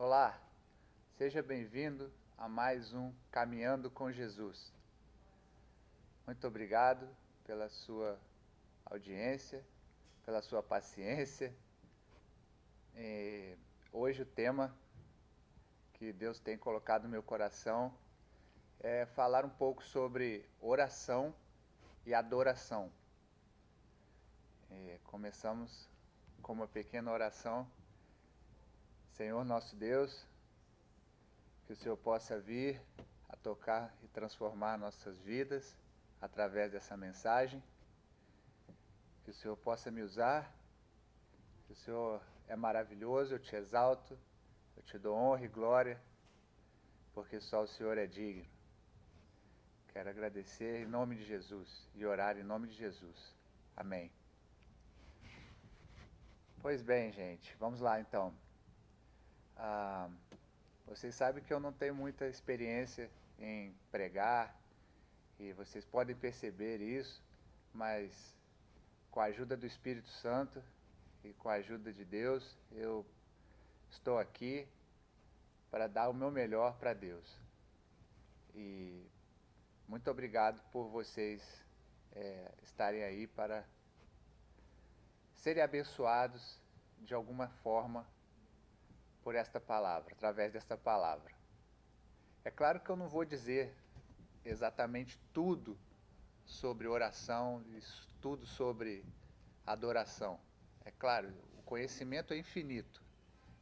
Olá, seja bem-vindo a mais um Caminhando com Jesus. Muito obrigado pela sua audiência, pela sua paciência. Hoje o tema que Deus tem colocado no meu coração é falar um pouco sobre oração e adoração. Começamos com uma pequena oração. Senhor nosso Deus, que o Senhor possa vir a tocar e transformar nossas vidas através dessa mensagem, que o Senhor possa me usar, que o Senhor é maravilhoso, eu te exalto, eu te dou honra e glória, porque só o Senhor é digno. Quero agradecer em nome de Jesus e orar em nome de Jesus. Amém. Pois bem, gente, vamos lá então. Vocês sabem que eu não tenho muita experiência em pregar, e vocês podem perceber isso, mas com a ajuda do Espírito Santo e com a ajuda de Deus, eu estou aqui para dar o meu melhor para Deus. E muito obrigado por vocês estarem aí para serem abençoados de alguma forma por esta palavra, através desta palavra. É claro que eu não vou dizer exatamente tudo sobre oração e tudo sobre adoração. É claro, o conhecimento é infinito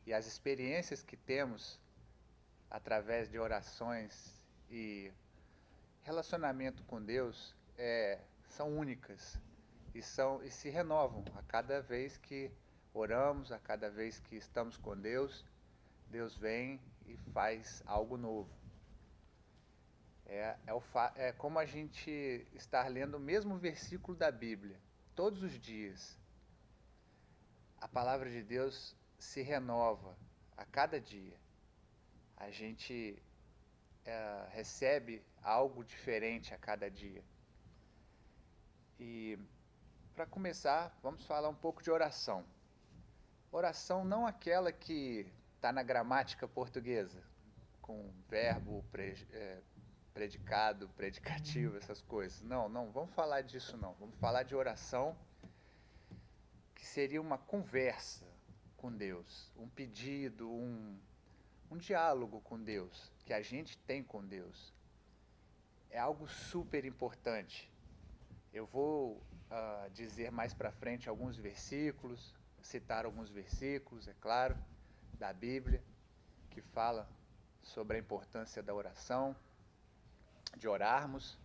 e as experiências que temos através de orações e relacionamento com Deus são únicas e se renovam a cada vez que oramos, a cada vez que estamos com Deus. Deus vem e faz algo novo. É como a gente estar lendo o mesmo versículo da Bíblia todos os dias. A palavra de Deus se renova a cada dia. A gente recebe algo diferente a cada dia. E para começar, vamos falar um pouco de oração. Oração não aquela que está na gramática portuguesa, com verbo, predicado, predicativo, essas coisas. Não, vamos falar disso não. Vamos falar de oração que seria uma conversa com Deus, um pedido, um diálogo com Deus, que a gente tem com Deus. É algo super importante. Eu vou dizer mais para frente alguns versículos, citar alguns versículos, é claro, da Bíblia, que fala sobre a importância da oração, de orarmos.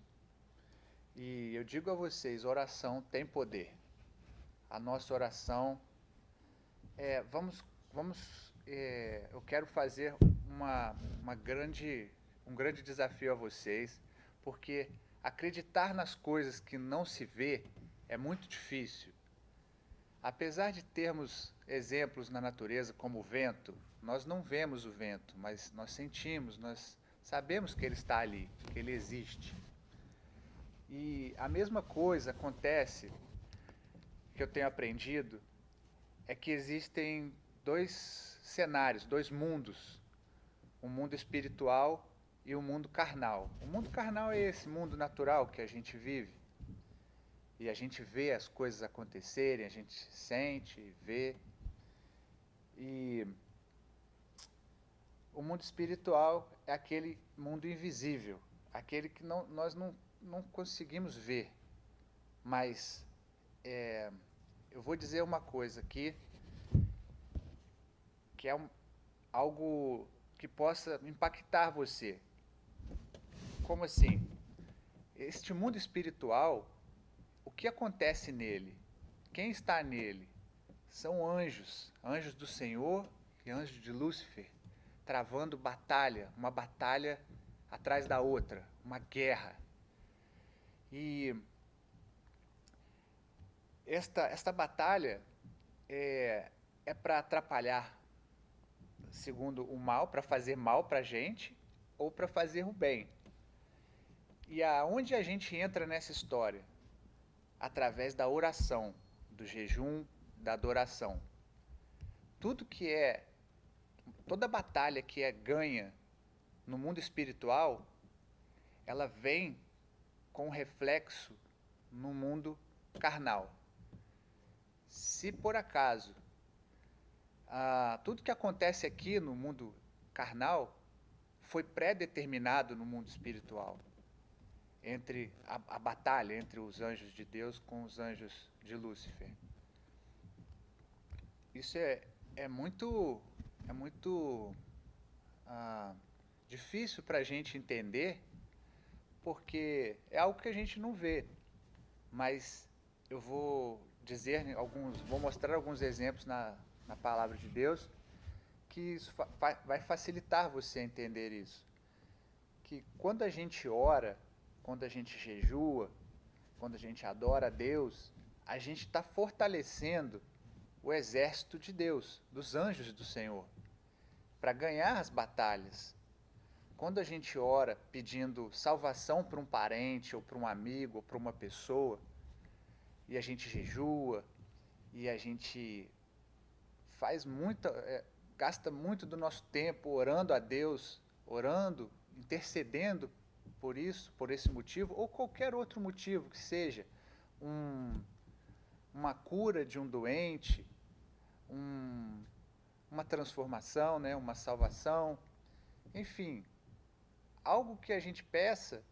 E eu digo a vocês, oração tem poder. A nossa oração, eu quero fazer um grande desafio a vocês, porque acreditar nas coisas que não se vê é muito difícil. Apesar de termos exemplos na natureza como o vento, nós não vemos o vento, mas nós sentimos, nós sabemos que ele está ali, que ele existe. E a mesma coisa acontece, que eu tenho aprendido, é que existem dois cenários, dois mundos, um mundo espiritual e um mundo carnal. O mundo carnal é esse mundo natural que a gente vive, e a gente vê as coisas acontecerem, a gente sente, vê. E o mundo espiritual é aquele mundo invisível, aquele que nós não conseguimos ver. Mas eu vou dizer uma coisa aqui, que é algo que possa impactar você. Como assim? Este mundo espiritual, o que acontece nele? Quem está nele? São anjos, anjos do Senhor e anjos de Lúcifer, travando batalha, uma batalha atrás da outra, uma guerra. E esta batalha é para atrapalhar, segundo o mal, para fazer mal para a gente ou para fazer o bem. E aonde a gente entra nessa história? Através da oração, do jejum, da adoração. Tudo que é toda batalha que é ganha no mundo espiritual, ela vem com reflexo no mundo carnal. Se por acaso tudo que acontece aqui no mundo carnal foi pré-determinado no mundo espiritual, entre a batalha entre os anjos de Deus com os anjos de Lúcifer. Isso é muito difícil para a gente entender, porque é algo que a gente não vê. Mas eu vou vou mostrar alguns exemplos na palavra de Deus, que isso vai facilitar você a entender isso. Que quando a gente ora, quando a gente jejua, quando a gente adora a Deus, a gente está fortalecendo o exército de Deus, dos anjos do Senhor, para ganhar as batalhas. Quando a gente ora pedindo salvação para um parente, ou para um amigo, ou para uma pessoa, e a gente jejua, e a gente gasta muito do nosso tempo orando a Deus, orando, intercedendo por isso, por esse motivo, ou qualquer outro motivo que seja, uma cura de um doente, uma transformação, né, uma salvação, enfim, algo que a gente peça,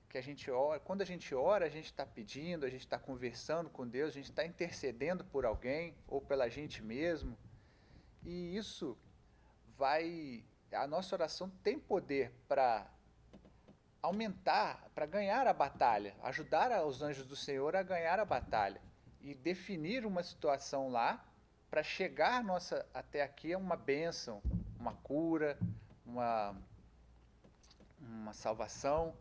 que a gente ora, quando a gente ora, a gente está pedindo, a gente está conversando com Deus, a gente está intercedendo por alguém ou pela gente mesmo, e isso a nossa oração tem poder para aumentar, para ganhar a batalha, ajudar os anjos do Senhor a ganhar a batalha e definir uma situação lá para chegar até aqui a uma bênção, uma cura, uma salvação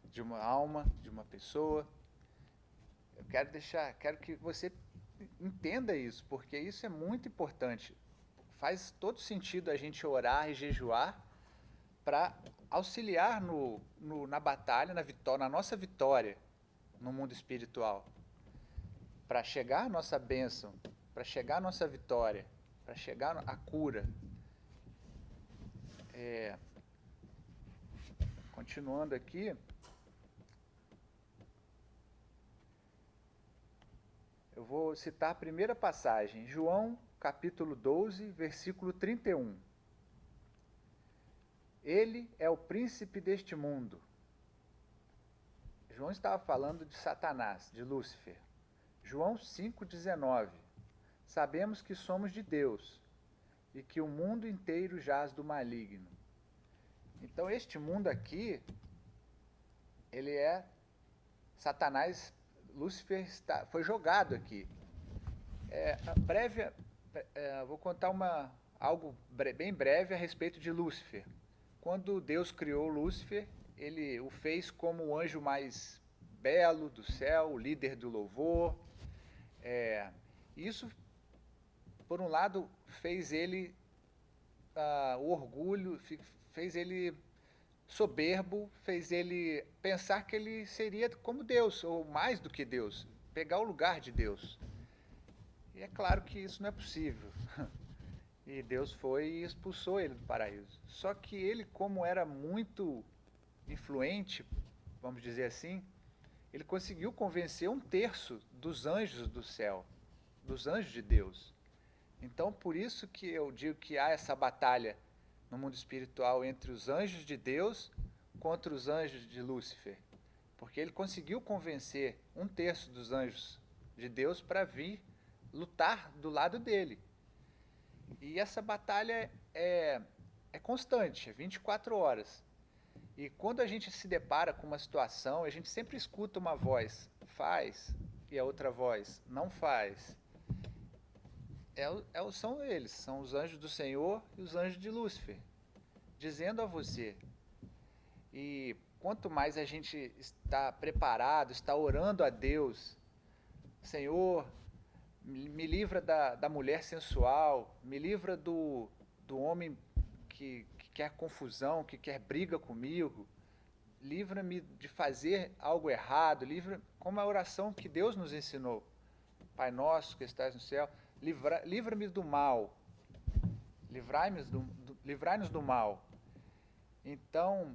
de uma alma, de uma pessoa. Eu quero que você entenda isso, porque isso é muito importante. Faz todo sentido a gente orar e jejuar para auxiliar na batalha, na nossa vitória no mundo espiritual. Para chegar a nossa bênção, para chegar a nossa vitória, para chegar a cura. Continuando aqui, eu vou citar a primeira passagem, João capítulo 12, versículo 31. Ele é o príncipe deste mundo. João estava falando de Satanás, de Lúcifer. João 5,19. Sabemos que somos de Deus e que o mundo inteiro jaz do maligno. Então este mundo aqui, ele é Satanás, Lúcifer foi jogado aqui. Vou contar algo bem breve a respeito de Lúcifer. Quando Deus criou Lúcifer, ele o fez como o anjo mais belo do céu, o líder do louvor. Isso, por um lado, fez ele o orgulho, fez ele soberbo, fez ele pensar que ele seria como Deus, ou mais do que Deus, pegar o lugar de Deus. E é claro que isso não é possível. E Deus foi e expulsou ele do paraíso. Só que ele, como era muito influente, vamos dizer assim, ele conseguiu convencer 1/3 dos anjos do céu, dos anjos de Deus. Então, por isso que eu digo que há essa batalha no mundo espiritual entre os anjos de Deus contra os anjos de Lúcifer. Porque ele conseguiu convencer 1/3 dos anjos de Deus para vir lutar do lado dele. E essa batalha é constante, é 24 horas. E quando a gente se depara com uma situação, a gente sempre escuta uma voz, faz, e a outra voz, não faz. São os anjos do Senhor e os anjos de Lúcifer, dizendo a você. E quanto mais a gente está preparado, está orando a Deus, Senhor, me livra da mulher sensual, me livra do homem que quer confusão, que quer briga comigo, livra-me de fazer algo errado, como a oração que Deus nos ensinou. Pai nosso que estás no céu, livra-me do mal, livrai-me livrai-nos do mal. Então,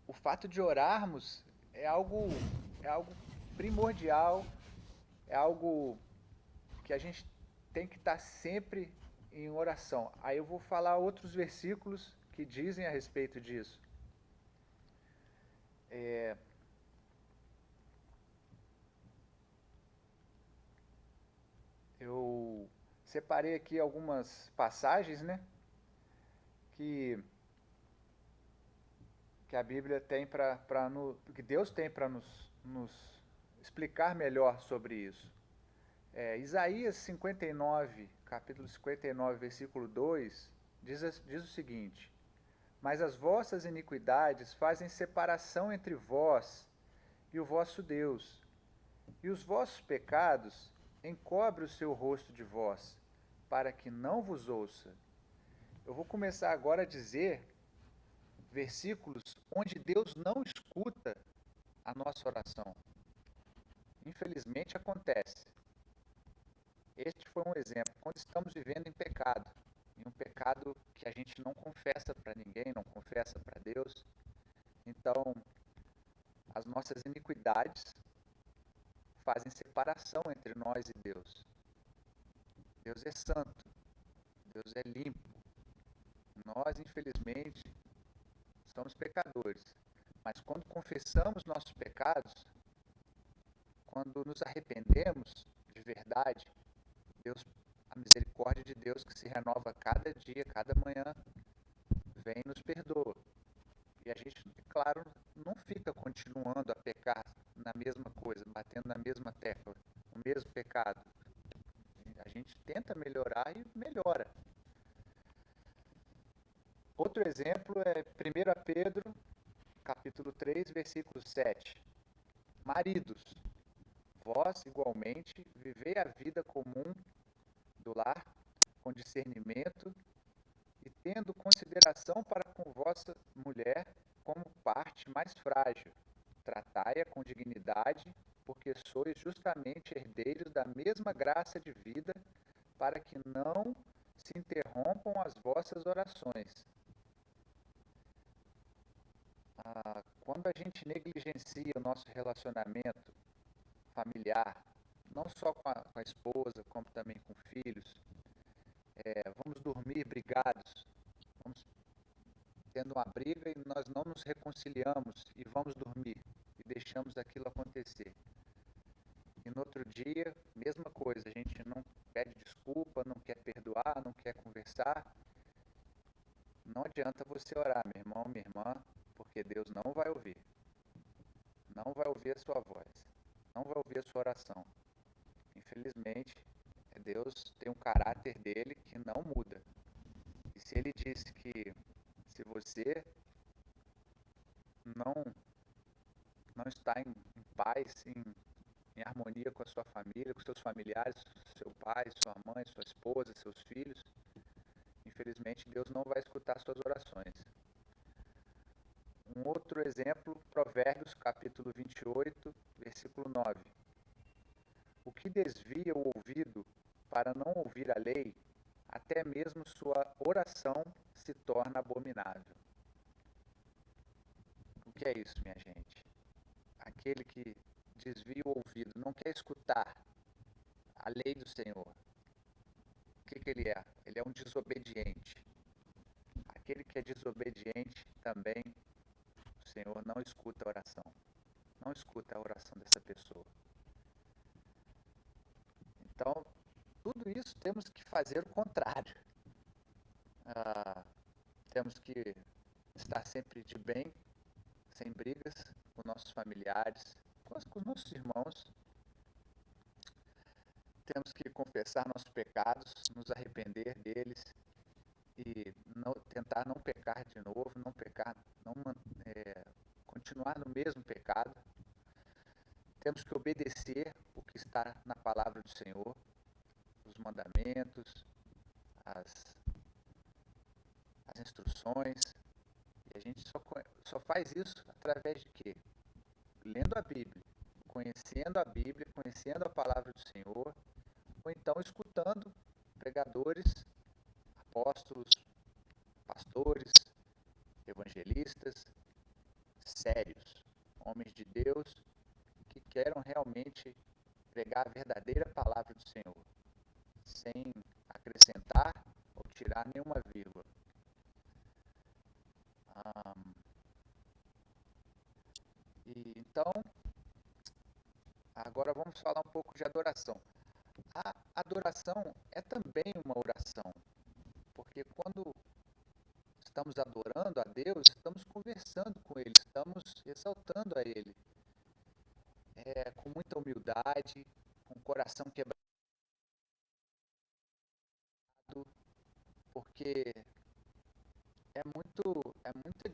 o fato de orarmos é algo primordial, é algo que a gente tem que estar sempre em oração. Aí eu vou falar outros versículos que dizem a respeito disso. Eu separei aqui algumas passagens, né, que a Bíblia tem que Deus tem para nos explicar melhor sobre isso. Isaías 59, capítulo 59, versículo 2, diz o seguinte: Mas as vossas iniquidades fazem separação entre vós e o vosso Deus, e os vossos pecados encobrem o seu rosto de vós, para que não vos ouça. Eu vou começar agora a dizer versículos onde Deus não escuta a nossa oração. Infelizmente acontece. Este foi um exemplo. Quando estamos vivendo em pecado, em um pecado que a gente não confessa para ninguém, não confessa para Deus, então as nossas iniquidades fazem separação entre nós e Deus. Deus é santo, Deus é limpo. Nós, infelizmente, somos pecadores. Mas quando confessamos nossos pecados, quando nos arrependemos de verdade, Deus, a misericórdia de Deus que se renova cada dia, cada manhã, vem e nos perdoa. E a gente, claro, não fica continuando a pecar na mesma coisa, batendo na mesma tecla, o mesmo pecado. A gente tenta melhorar e melhora. Outro exemplo é 1 Pedro, capítulo 3, versículo 7. Maridos, vós igualmente vivei a vida comum do lar com discernimento e tendo consideração para com vossa mulher como parte mais frágil. Tratai-a com dignidade, porque sois justamente herdeiros da mesma graça de vida, para que não se interrompam as vossas orações. Quando a gente negligencia o nosso relacionamento familiar, não só com a esposa, como também com filhos, vamos dormir brigados, vamos tendo uma briga e nós não nos reconciliamos e vamos dormir e deixamos aquilo acontecer. E no outro dia, mesma coisa, a gente não pede desculpa, não quer perdoar, não quer conversar. Não adianta você orar, meu irmão, minha irmã, porque Deus não vai ouvir. Não vai ouvir a sua voz. Não vai ouvir a sua oração. Infelizmente, Deus tem um caráter dele que não muda. E se ele disse que se você não está em paz, em harmonia com a sua família, com seus familiares, seu pai, sua mãe, sua esposa, seus filhos, infelizmente Deus não vai escutar suas orações. Um outro exemplo, Provérbios capítulo 28, versículo 9. O que desvia o ouvido para não ouvir a lei, até mesmo sua oração se torna abominável. O que é isso, minha gente? Aquele que desvia o ouvido, não quer escutar a lei do Senhor. O que ele é? Ele é um desobediente. Aquele que é desobediente também, o Senhor não escuta a oração. Não escuta a oração dessa pessoa. Então, tudo isso temos que fazer o contrário. Temos que estar sempre de bem, sem brigas com nossos familiares, com os nossos irmãos. Temos que confessar nossos pecados, nos arrepender deles e tentar não pecar de novo, não pecar, continuar no mesmo pecado. Temos que obedecer o que está na palavra do Senhor, os mandamentos, as instruções. E a gente só faz isso através de quê? Lendo a Bíblia, conhecendo a palavra do Senhor, ou então escutando pregadores apóstolos, pastores, evangelistas, sérios, homens de Deus que queiram realmente pregar a verdadeira palavra do Senhor, sem acrescentar ou tirar nenhuma vírgula. Então, agora vamos falar um pouco de adoração. A adoração é também uma oração, porque quando estamos adorando a Deus, estamos conversando com Ele, estamos exaltando a Ele, com muita humildade, com o coração quebrado, porque é muita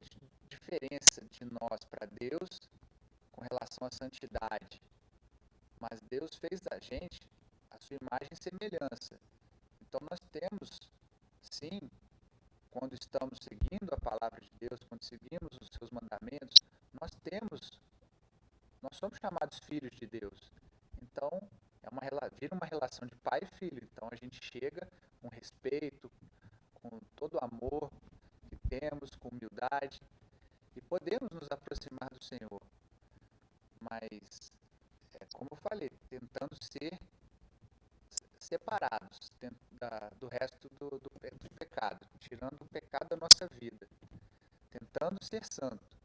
diferença de nós para Deus com relação à santidade. Mas Deus fez da gente a sua imagem e semelhança. Então nós temos, sim, quando estamos seguindo a palavra de Deus, quando seguimos os seus mandamentos, nós somos chamados filhos de Deus. Então, vira uma relação de pai e filho. Então a gente chega com respeito, com todo o amor que temos, com humildade, e podemos nos aproximar do Senhor. Mas, como eu falei, tentando ser separados do resto do pecado, tirando o pecado da nossa vida, tentando ser santo,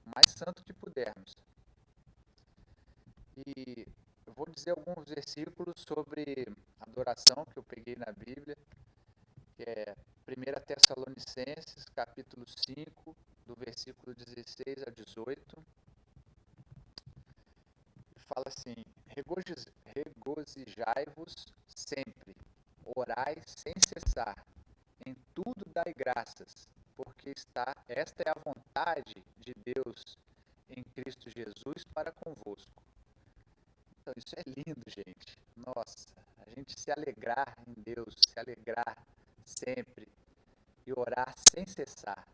o mais santo que pudermos. E eu vou dizer alguns versículos sobre adoração que eu peguei na Bíblia, que é 1 Tessalonicenses, capítulo 5, do versículo 16 a 18. Fala assim: regozijai-vos sempre, orai sem cessar, em tudo dai graças, porque esta é a vontade de Deus em Cristo Jesus para convosco. Então isso é lindo, gente. Nossa, a gente se alegrar em Deus, se alegrar sempre e orar sem cessar.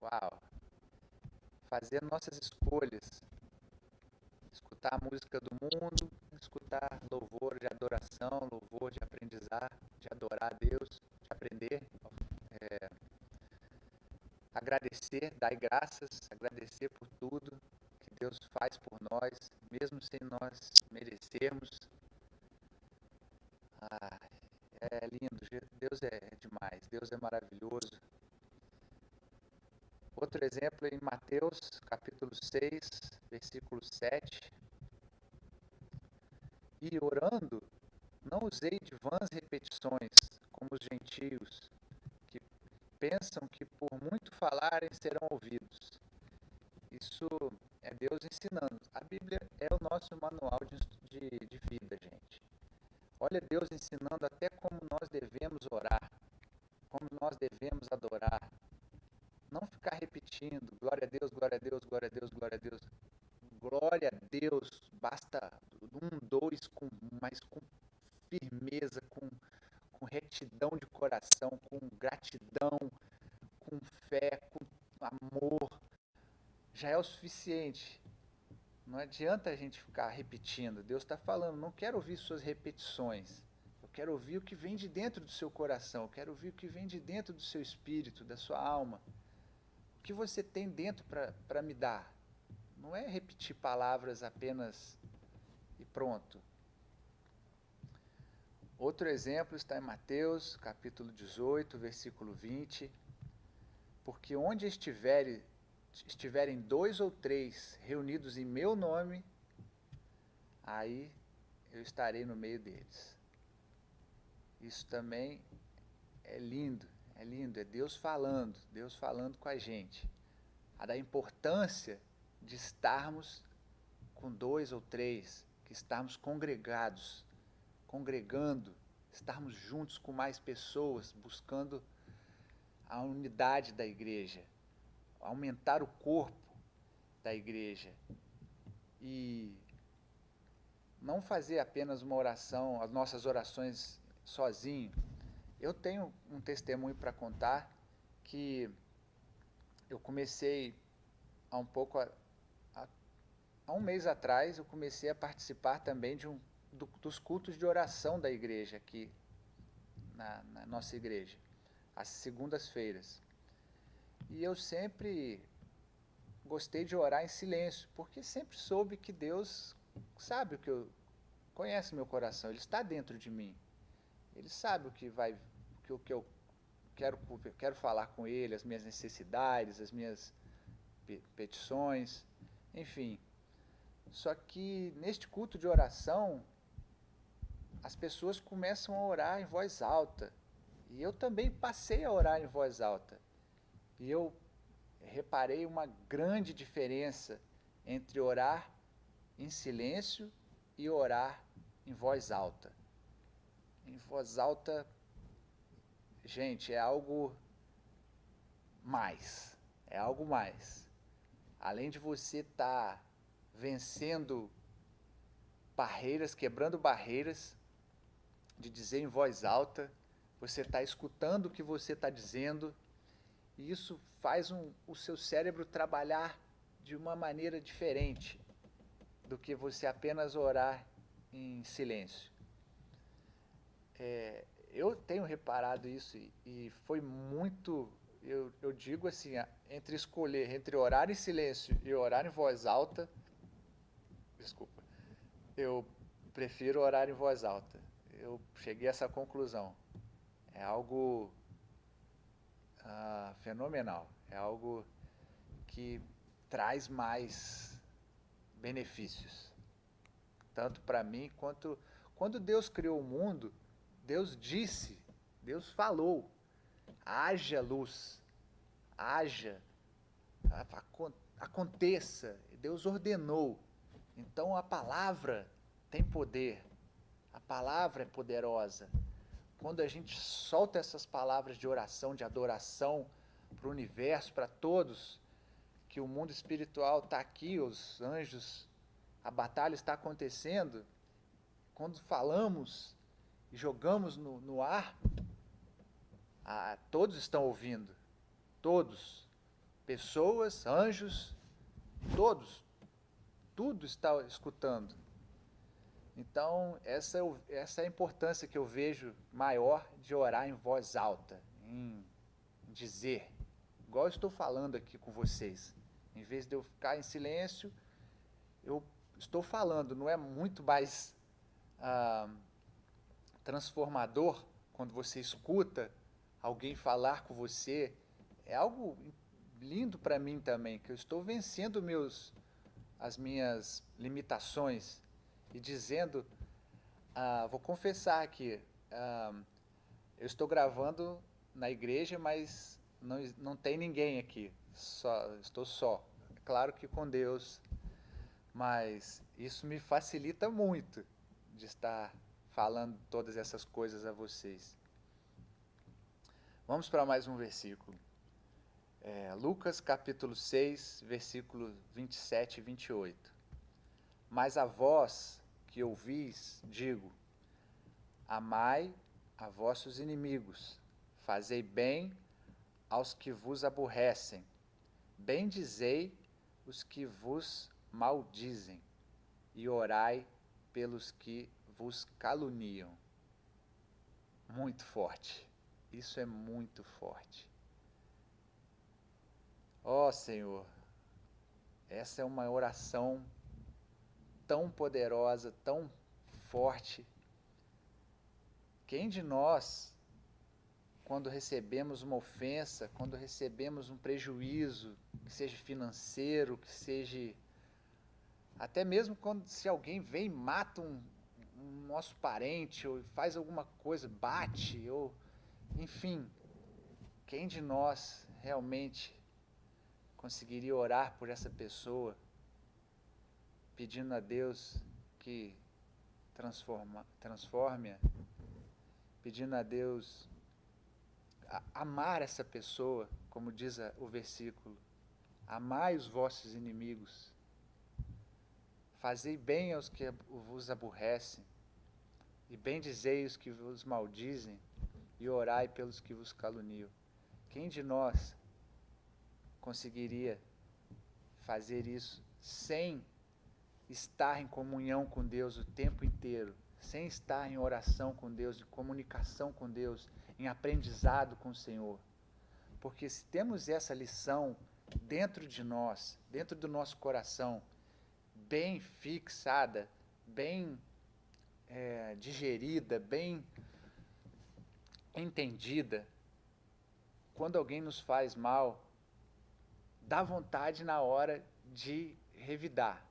Uau! Fazer nossas escolhas, escutar a música do mundo, escutar louvor de adoração, louvor de aprendizar, de adorar a Deus, de aprender, agradecer, dar graças, agradecer por tudo que Deus faz por nós, mesmo sem nós merecermos. É lindo, Deus é demais, Deus é maravilhoso. Outro exemplo é em Mateus, capítulo 6, versículo 7. E orando, não usei de vãs repetições, como os gentios, que pensam que por muito falarem serão ouvidos. Isso é Deus ensinando. A Bíblia é o nosso manual de vida, gente. Olha Deus ensinando até como nós devemos orar, como nós devemos adorar. Não ficar repetindo, glória a Deus, glória a Deus, glória a Deus, glória a Deus. Glória a Deus, basta dois, mas com firmeza, com retidão de coração, com gratidão, com fé, com amor. Já é o suficiente. Não adianta a gente ficar repetindo. Deus está falando, não quero ouvir suas repetições. Eu quero ouvir o que vem de dentro do seu coração. Eu quero ouvir o que vem de dentro do seu espírito, da sua alma. O que você tem dentro para me dar? Não é repetir palavras apenas e pronto. Outro exemplo está em Mateus, capítulo 18, versículo 20. Porque onde estiverem 2 ou 3 reunidos em meu nome, aí eu estarei no meio deles. Isso também é lindo, é Deus falando com a gente. A da importância de estarmos com 2 ou 3, que estarmos congregando, estarmos juntos com mais pessoas, buscando a unidade da igreja, aumentar o corpo da igreja e não fazer apenas uma oração, as nossas orações sozinho. Eu tenho um testemunho para contar que eu comecei há um mês atrás, eu comecei a participar também dos cultos de oração da igreja aqui na nossa igreja, às segundas-feiras. E eu sempre gostei de orar em silêncio, porque sempre soube que Deus sabe conhece meu coração, Ele está dentro de mim. Ele sabe o que eu quero falar com Ele, as minhas necessidades, as minhas petições, enfim. Só que neste culto de oração, as pessoas começam a orar em voz alta. E eu também passei a orar em voz alta. E eu reparei uma grande diferença entre orar em silêncio e orar em voz alta. Em voz alta, gente, é algo mais. É algo mais. Além de você estar vencendo barreiras, quebrando barreiras, de dizer em voz alta, você está escutando o que você está dizendo, e isso faz o seu cérebro trabalhar de uma maneira diferente do que você apenas orar em silêncio. Eu tenho reparado isso e foi muito, eu digo assim, entre escolher entre orar em silêncio e orar em voz alta, desculpa, eu prefiro orar em voz alta. Eu cheguei a essa conclusão. É algo fenomenal. É algo que traz mais benefícios. Tanto para mim quanto... Quando Deus criou o mundo, Deus disse, Deus falou, haja luz, haja, aconteça. Deus ordenou. Então a palavra tem poder. A palavra é poderosa. Quando a gente solta essas palavras de oração, de adoração para o universo, para todos, que o mundo espiritual está aqui, os anjos, a batalha está acontecendo, quando falamos e jogamos no ar, todos estão ouvindo. Todos. Pessoas, anjos, todos. Tudo está escutando. Então, essa é a importância que eu vejo maior de orar em voz alta, em dizer, igual eu estou falando aqui com vocês. Em vez de eu ficar em silêncio, eu estou falando. Não é muito mais transformador quando você escuta alguém falar com você? É algo lindo para mim também, que eu estou vencendo as minhas limitações e dizendo, vou confessar aqui, eu estou gravando na igreja, mas não tem ninguém aqui, estou só. Claro que com Deus, mas isso me facilita muito de estar falando todas essas coisas a vocês. Vamos para mais um versículo. Lucas capítulo 6, versículos 27 e 28. Mas a vós que ouvis, digo, amai a vossos inimigos, fazei bem aos que vos aborrecem, bendizei os que vos maldizem, e orai pelos que vos caluniam. Muito forte. Isso é muito forte. Ó Senhor, essa é uma oração tão poderosa, tão forte. Quem de nós, quando recebemos uma ofensa, quando recebemos um prejuízo, que seja financeiro, que seja... Até mesmo se alguém vem e mata um nosso parente, ou faz alguma coisa, bate, ou... Enfim, quem de nós realmente conseguiria orar por essa pessoa, pedindo a Deus que transforme-a, pedindo a Deus amar essa pessoa, como diz o versículo, amai os vossos inimigos, fazei bem aos que vos aborrecem, e bendizei os que vos maldizem, e orai pelos que vos caluniam. Quem de nós conseguiria fazer isso sem estar em comunhão com Deus o tempo inteiro, sem estar em oração com Deus, em comunicação com Deus, em aprendizado com o Senhor. Porque se temos essa lição dentro de nós, dentro do nosso coração, bem fixada, bem digerida, bem entendida, quando alguém nos faz mal, dá vontade na hora de revidar.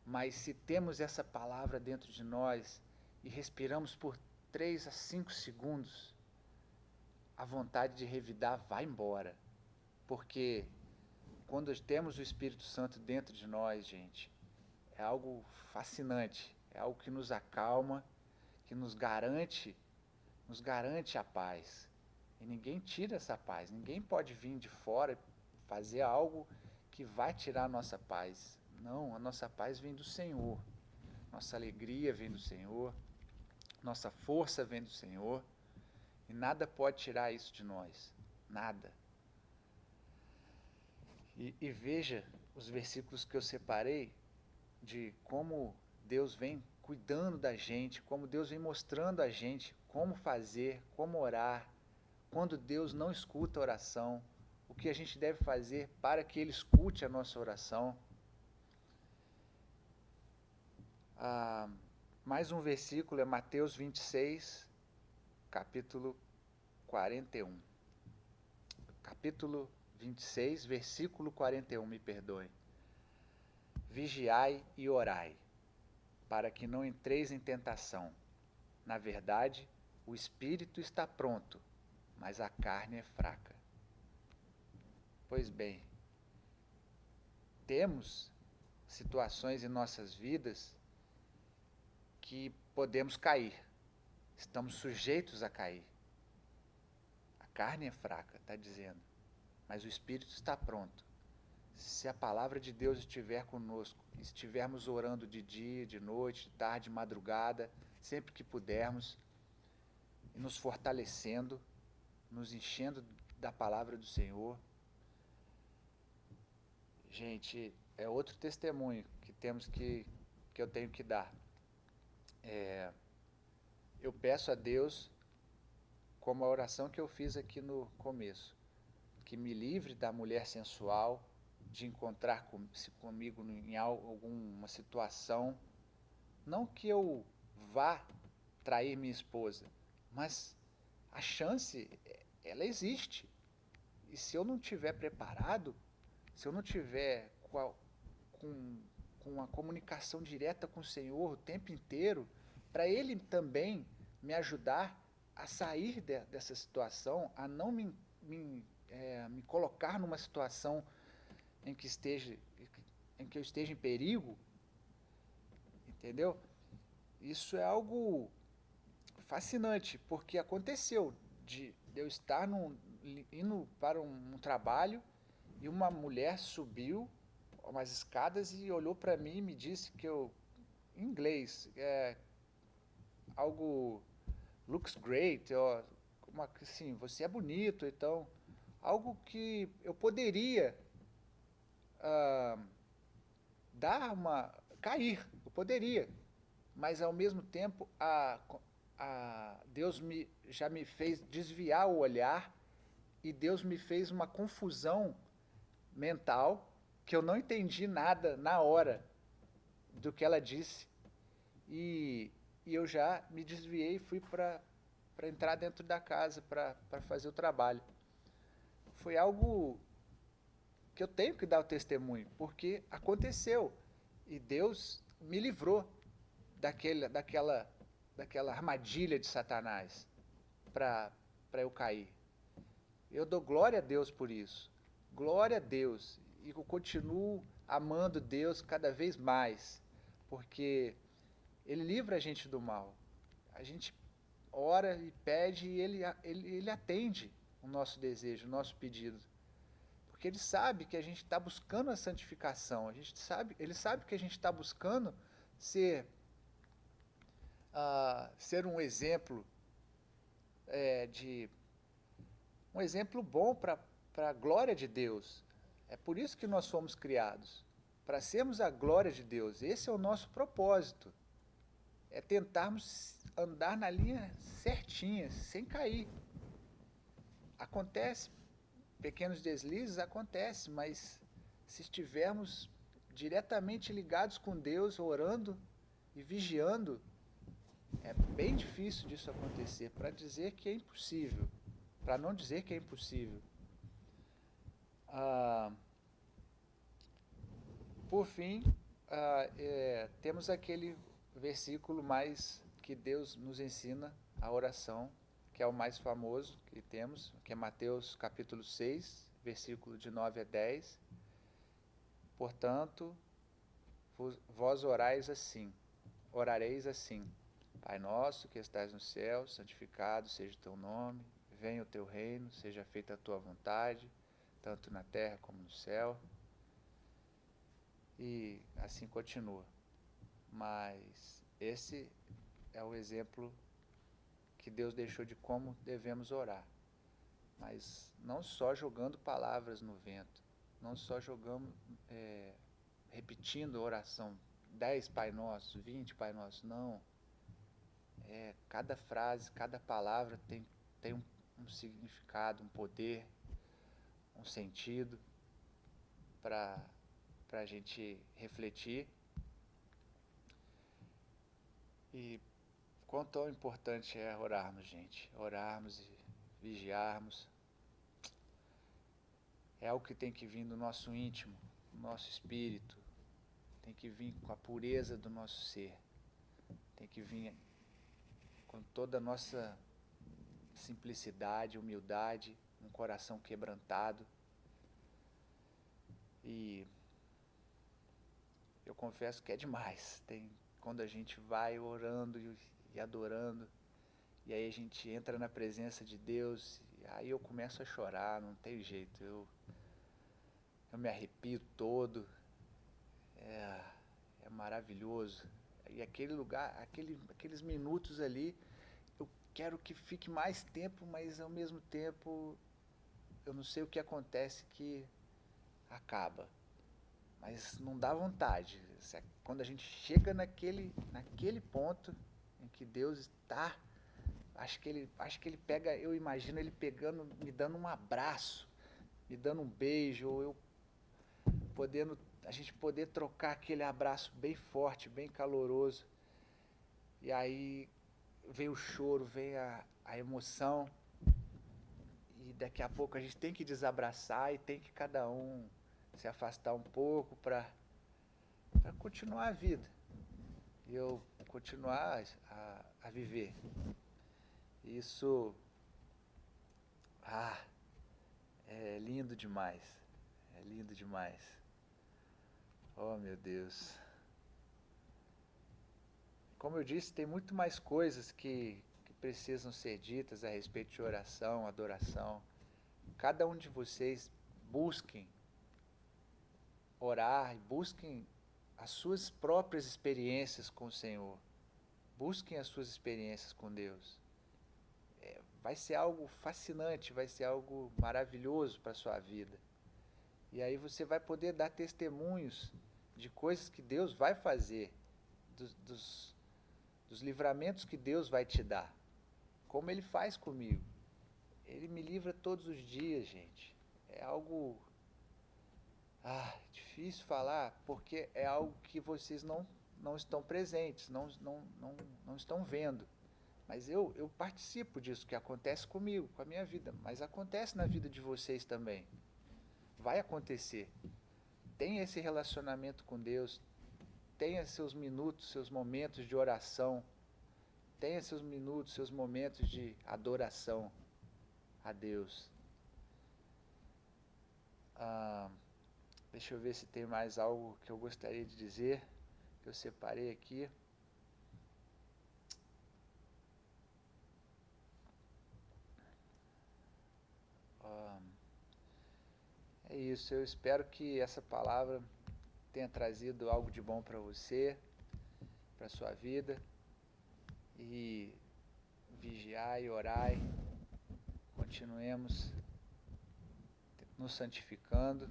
Mas se temos essa palavra dentro de nós e respiramos por 3 a 5 segundos, a vontade de revidar vai embora. Porque quando temos o Espírito Santo dentro de nós, gente, é algo fascinante, é algo que nos acalma, que nos garante a paz. E ninguém tira essa paz, ninguém pode vir de fora e fazer algo que vai tirar a nossa paz. Não, a nossa paz vem do Senhor, nossa alegria vem do Senhor, nossa força vem do Senhor, e nada pode tirar isso de nós, nada. E veja os versículos que eu separei, de como Deus vem cuidando da gente, como Deus vem mostrando a gente como fazer, como orar, quando Deus não escuta a oração, o que a gente deve fazer para que Ele escute a nossa oração. Mais um versículo é Mateus 26, capítulo 41. Capítulo 26, versículo 41, me perdoe. Vigiai e orai, para que não entreis em tentação. Na verdade, o espírito está pronto, mas a carne é fraca. Pois bem, temos situações em nossas vidas que podemos cair, estamos sujeitos a cair. A carne é fraca, está dizendo, mas o espírito está pronto. Se a palavra de Deus estiver conosco, estivermos orando de dia, de noite, de tarde, de madrugada, sempre que pudermos, e nos fortalecendo, nos enchendo da palavra do Senhor. Gente, é outro testemunho que eu tenho que dar. Eu peço a Deus, como a oração que eu fiz aqui no começo, que me livre da mulher sensual, de encontrar comigo em alguma situação, não que eu vá trair minha esposa, mas a chance, ela existe. E se eu não estiver preparado, se eu não tiver com uma comunicação direta com o Senhor o tempo inteiro, para Ele também me ajudar a sair dessa situação, a não me colocar numa situação em que eu esteja em perigo, entendeu? Isso é algo fascinante, porque aconteceu de eu estar indo para um trabalho e uma mulher subiu umas escadas e olhou para mim e me disse que em inglês, algo looks great, assim, você é bonito, então, algo que eu poderia cair, eu poderia, mas ao mesmo tempo Deus já me fez desviar o olhar e Deus me fez uma confusão mental que eu não entendi nada na hora do que ela disse e eu já me desviei e fui para entrar dentro da casa para fazer o trabalho. Foi algo que eu tenho que dar o testemunho, porque aconteceu e Deus me livrou daquela armadilha de Satanás para eu cair. Eu dou glória a Deus por isso, glória a Deus, e eu continuo amando Deus cada vez mais, porque Ele livra a gente do mal. A gente ora e pede e Ele atende o nosso desejo, o nosso pedido. Porque Ele sabe que a gente está buscando a santificação, Ele sabe que a gente está buscando ser um exemplo um exemplo bom para a glória de Deus. É por isso que nós fomos criados, para sermos a glória de Deus. Esse é o nosso propósito. é tentarmos andar na linha certinha, sem cair. Acontece, pequenos deslizes acontece, mas se estivermos diretamente ligados com Deus, orando e vigiando, é bem difícil disso acontecer, para dizer que é impossível, para não dizer que é impossível. Por fim, temos aquele versículo mais que Deus nos ensina, a oração, que é o mais famoso que temos, que é Mateus capítulo 6, versículo de 9 a 10. Portanto, vós orareis assim: Pai nosso que estás no céu, santificado seja o teu nome, venha o teu reino, seja feita a tua vontade, tanto na terra como no céu. E assim continua. Mas esse é o exemplo que Deus deixou de como devemos orar. Mas não só jogando palavras no vento, não só repetindo a oração, 10 Pai Nosso, 20 Pai Nosso, não. Cada frase, cada palavra tem um significado, um poder, um sentido para a gente refletir. E quão tão importante é orarmos, gente. Orarmos e vigiarmos. É algo que tem que vir do nosso íntimo, do nosso espírito. Tem que vir com a pureza do nosso ser. Tem que vir com toda a nossa simplicidade, humildade, um coração quebrantado. E eu confesso que é demais. Quando a gente vai orando e adorando, e aí a gente entra na presença de Deus, e aí eu começo a chorar, não tem jeito. Eu me arrepio todo. É maravilhoso. E aquele lugar, aqueles minutos ali, eu quero que fique mais tempo, mas ao mesmo tempo eu não sei o que acontece que acaba. Mas não dá vontade. Quando a gente chega naquele ponto em que Deus está, acho que ele pega, eu imagino ele pegando, me dando um abraço, me dando um beijo, ou a gente poder trocar aquele abraço bem forte, bem caloroso. E aí vem o choro, vem a emoção, e daqui a pouco a gente tem que desabraçar e tem que cada um se afastar um pouco para continuar a vida e eu continuar a viver. Isso é lindo demais, é lindo demais. Oh, meu Deus. Como eu disse, tem muito mais coisas que precisam ser ditas a respeito de oração, adoração. Cada um de vocês busquem orar e busquem as suas próprias experiências com o Senhor. Busquem as suas experiências com Deus. Vai ser algo fascinante, vai ser algo maravilhoso para a sua vida. E aí você vai poder dar testemunhos de coisas que Deus vai fazer, dos livramentos que Deus vai te dar, como Ele faz comigo. Ele me livra todos os dias, gente. É algo difícil falar, porque é algo que vocês não estão presentes, não estão vendo. Mas eu participo disso, que acontece comigo, com a minha vida, mas acontece na vida de vocês também. Vai acontecer. Tenha esse relacionamento com Deus, tenha seus minutos, seus momentos de oração, tenha seus minutos, seus momentos de adoração a Deus. Deixa eu ver se tem mais algo que eu gostaria de dizer, que eu separei aqui. É isso, eu espero que essa palavra tenha trazido algo de bom para você, para a sua vida. E vigiai e orai, continuemos nos santificando.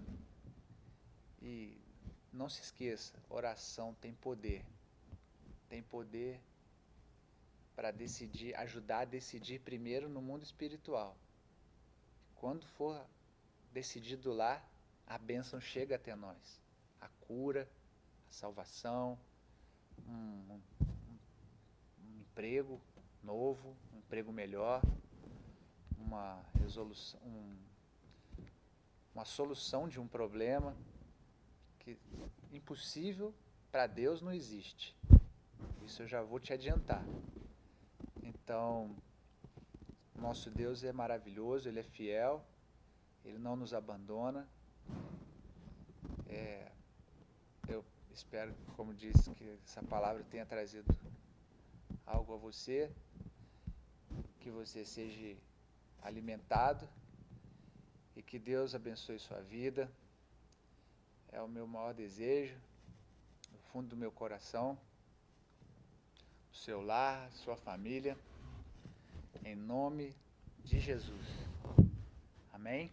E não se esqueça, oração tem poder. Tem poder para decidir, ajudar a decidir primeiro no mundo espiritual. Quando for decidido lá, a bênção chega até nós. A cura, a salvação, um emprego novo, um emprego melhor, uma resolução, uma solução de um problema que impossível para Deus não existe. Isso eu já vou te adiantar. Então, nosso Deus é maravilhoso, Ele é fiel, Ele não nos abandona. Eu espero, como disse, que essa palavra tenha trazido algo a você, que você seja alimentado e que Deus abençoe sua vida. É o meu maior desejo, no fundo do meu coração, o seu lar, sua família, em nome de Jesus. Amém?